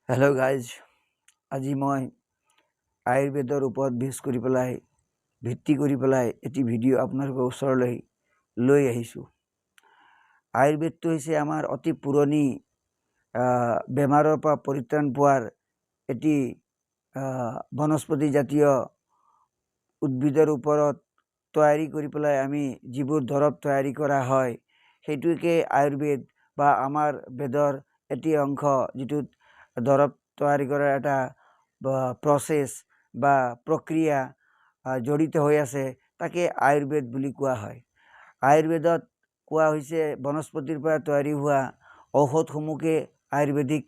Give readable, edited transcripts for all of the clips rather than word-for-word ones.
Hello guys আজি মই আয়ুৰ্বেদৰ ওপৰত ভিত্তি কৰি পেলাই এটি ভিডিঅ' আপোনালোকৰ ওচৰলৈ লৈ আহিছোঁ। আয়ুৰ্বেদটো হৈছে আমাৰ অতি পুৰণি বেমাৰৰ পৰা পৰিত্ৰাণ পোৱাৰ এটি বনস্পতি জাতীয় উদ্ভিদৰ ওপৰত তৈয়াৰী কৰি পেলাই আমি যিবোৰ দৰৱ তৈয়াৰী কৰা হয় সেইটোকে আয়ুৰ্বেদ বা আমাৰ বেদৰ এটি অংশ, যিটোত দৰৱ তৈয়াৰী কৰাৰ এটা প্ৰচেছ বা প্ৰক্ৰিয়া জড়িত হৈ আছে, তাকে আয়ুৰ্বেদ বুলি কোৱা হয়। আয়ুৰ্বেদত কোৱা হৈছে বনস্পতিৰ পৰা তৈয়াৰী হোৱা ঔষধসমূহকে আয়ুৰ্বেদিক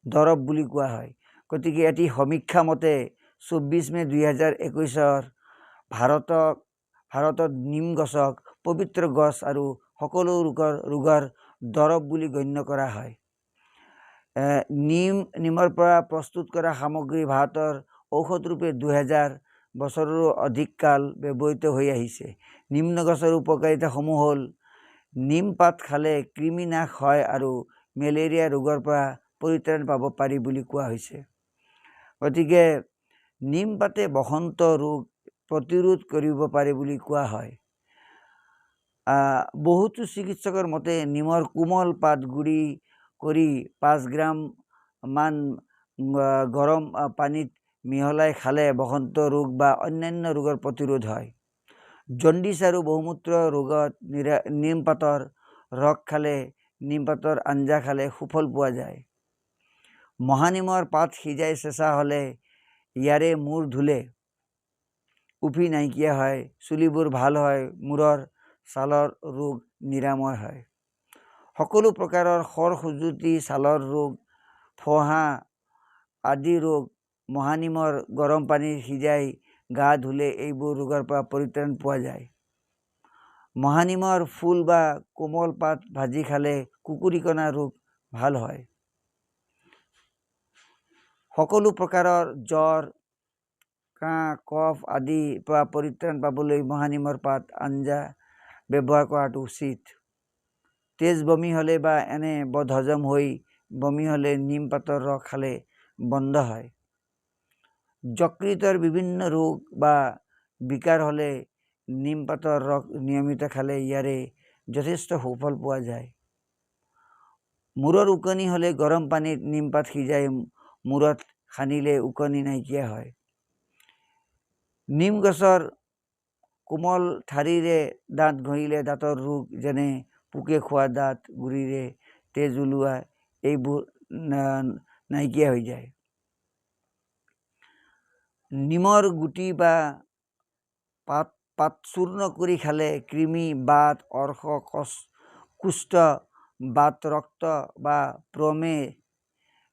দৰৱ বুলি কোৱা হয়। গতিকে এটি সমীক্ষা মতে 24 মে 2021 ভাৰতত নিম গছক পবিত্ৰ গছ আৰু সকলো ৰোগৰ দৰৱ বুলি গণ্য কৰা হয়। নিমৰ পৰা প্ৰস্তুত কৰা সামগ্ৰী ভাৰতৰ ঔষধ ৰূপে 2000 বছৰৰো অধিক কাল ব্যৱহৃত হৈ আহিছে। নিম্ন গছৰ উপকাৰিতাসমূহ হ'ল: নিম পাত খালে কৃমি নাশ হয় আৰু মেলেৰিয়া ৰোগৰ পৰা পৰিত্ৰাণ পাব পাৰি বুলি কোৱা হৈছে। গতিকে নিম পাতে বসন্ত ৰোগ প্ৰতিৰোধ কৰিব পাৰে বুলি কোৱা হয়। বহুতো চিকিৎসকৰ মতে নিমৰ কোমল পাত গুড়ি কৰি 5 গ্ৰাম মান গৰম পানীত মিহলাই খালে বসন্ত ৰোগ বা অন্যান্য ৰোগৰ প্ৰতিৰোধ হয়। জণ্ডিছ আৰু বহুমূত্ৰ ৰোগত নিম পাতৰ ৰস খালে, নিম পাতৰ আঞ্জা খালে সুফল পোৱা যায়। মহানিমৰ পাত সিজাই চেঁচা হ'লে ইয়াৰে মূৰ ধুলে উফি নাইকিয়া হয়, চুলিবোৰ ভাল হয়, মূৰৰ ছালৰ ৰোগ নিৰাময় হয়। সকলো প্ৰকাৰৰ খৰ খজুৱতি, ছালৰ ৰোগ, ফোঁহা আদি ৰোগ মহানিমৰ গৰম পানীত সিজাই গা ধুলে এইবোৰ ৰোগৰ পৰা পৰিত্ৰাণ পোৱা যায়। মহানিমৰ ফুল বা কোমল পাত ভাজি খালে কুকুৰিকণা ৰোগ ভাল হয়। সকলো প্ৰকাৰৰ জ্বৰ, কাহ, কফ আদিৰ পৰা পৰিত্ৰাণ পাবলৈ মহানিমৰ পাত আঞ্জা ব্যৱহাৰ কৰাটো উচিত। তেজ বমি হ'লে বা এনে বদহজম হৈ বমি হ'লে নিম পাতৰ ৰস খালে বন্ধ হয়। যকৃতৰ বিভিন্ন ৰোগ বা বিকাৰ হ'লে নিম পাতৰ ৰস নিয়মিত খালে ইয়াৰে যথেষ্ট সুফল পোৱা যায়। মূৰৰ ওকণি হ'লে গৰম পানীত নিম পাত সিজাই মূৰত সানিলে ওকণি নাইকিয়া হয়। নিম গছৰ কোমল ঠাৰিৰে দাঁত ঘঁহিলে দাঁতৰ ৰোগ যেনে পোকে খোৱা দাঁত, গুৰিৰে তেজ ওলোৱা এইবোৰ নাইকিয়া হৈ যায়। নিমৰ গুটি বা পাত চূৰ্ণ কৰি খালে কৃমি, বাত, অৰ্শ, কুষ্ঠ, বাতৰক্ত বা প্ৰমেহ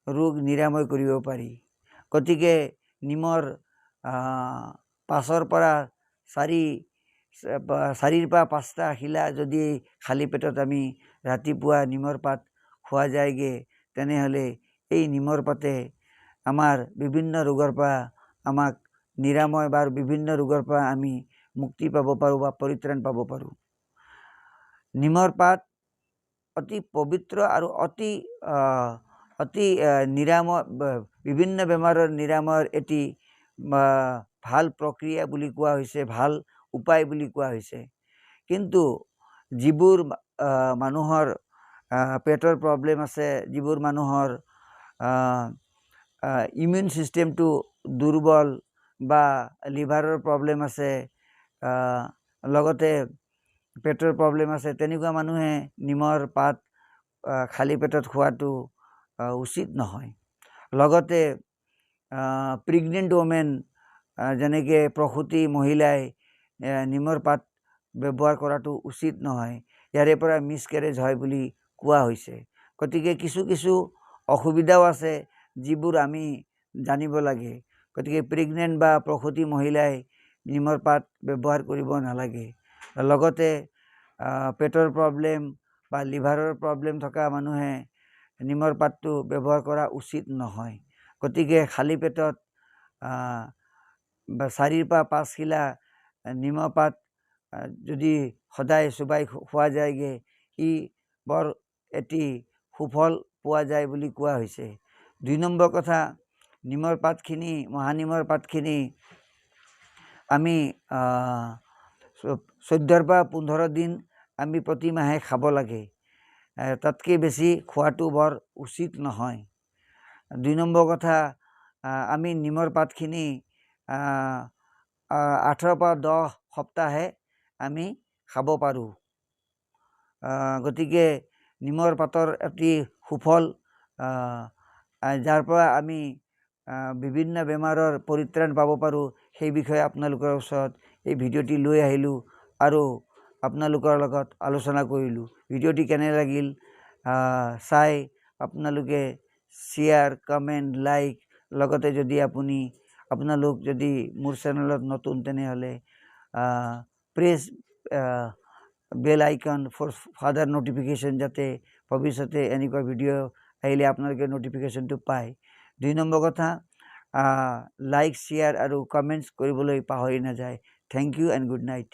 ৰোগ নিৰাময় কৰিব পাৰি। গতিকে নিমৰ পাঁচৰ পৰা 4ৰ পৰা 5টা শিলা যদি খালী পেটত আমি ৰাতিপুৱা নিমৰ পাত খোৱা যায়গে, তেনেহ'লে এই নিমৰ পাতে আমাৰ বিভিন্ন ৰোগৰ পৰা আমাক নিৰাময় বা বিভিন্ন ৰোগৰ পৰা আমি মুক্তি পাব পাৰোঁ বা পৰিত্ৰাণ পাব পাৰোঁ। নিমৰ পাত অতি পবিত্ৰ আৰু অতি নিৰাময়, বিভিন্ন বেমাৰৰ নিৰাময়ৰ এটি ভাল প্ৰক্ৰিয়া বুলি কোৱা হৈছে, ভাল উপায় বুলি কোৱা হৈছে। কিন্তু যিবোৰ মানুহৰ পেটৰ প্ৰব্লেম আছে, যিবোৰ মানুহৰ ইমিউন ছিষ্টেমটো দুৰ্বল বা লিভাৰৰ প্ৰব্লেম আছে, লগতে পেটৰ প্ৰব্লেম আছে, তেনেকুৱা মানুহে নিমৰ পাত খালী পেটত খোৱাটো উচিত নহয়। লগতে প্ৰেগনেণ্ট ওমেন, যেনেকৈ প্ৰসূতি মহিলাই নিমৰ পাত ব্যৱহাৰ কৰাটো উচিত নহয়। ইয়াৰে পৰা মিছকেৰেজ হয় বুলি কোৱা হৈছে। গতিকে কিছু অসুবিধাও আছে যিবোৰ আমি জানিব লাগে। গতিকে প্ৰেগনেণ্ট বা প্ৰসূতি মহিলাই নিমৰ পাত ব্যৱহাৰ কৰিব নালাগে। লগতে পেটৰ প্ৰব্লেম বা লিভাৰৰ প্ৰব্লেম থকা মানুহে নিমৰ পাতটো ব্যৱহাৰ কৰা উচিত নহয়। গতিকে খালী পেটত 4ৰ পৰা 5 শিলা নিমৰ পাত যদি সদায় চোবাই খোৱা যায়গে, ই বৰ এটি সুফল পোৱা যায় বুলি কোৱা হৈছে। 2 নম্বৰ কথা, নিমৰ পাতখিনি, মহানিমৰ পাতখিনি আমি 14 পৰা 15 দিন আমি প্ৰতি মাহে খাব লাগে। তাতকৈ বেছি খোৱাটো বৰ উচিত নহয়। 2 নম্বৰ কথা, আমি নিমৰ পাতখিনি 18 পৰা 10 সপ্তাহে আমি খাব পাৰোঁ। গতিকে নিমৰ পাতৰ এটি সুফল, যাৰ পৰা আমি বিভিন্ন বেমাৰৰ পৰিত্ৰাণ পাব পাৰোঁ, সেই বিষয়ে আপোনালোকৰ ওচৰত এই ভিডিঅ'টি লৈ আহিলোঁ আৰু আপোনালোকৰ লগত আলোচনা কৰিলোঁ। ভিডিঅ'টি কেনে লাগিল চাই আপোনালোকে শ্বেয়াৰ, কমেণ্ট, লাইক, লগতে যদি আপোনালোক যদি মোৰ চেনেলত নতুন তেনেহ'লে press bell icon for further notification, যাতে ভৱিষ্যতে এনেকুৱা ভিডিঅ' আহিলে আপোনালোকে নটিফিকেশ্যনটো পায়। 2 নম্বৰ কথা, লাইক, শ্বেয়াৰ আৰু কমেণ্টছ কৰিবলৈ পাহৰি নাযায়। Thank you and good night.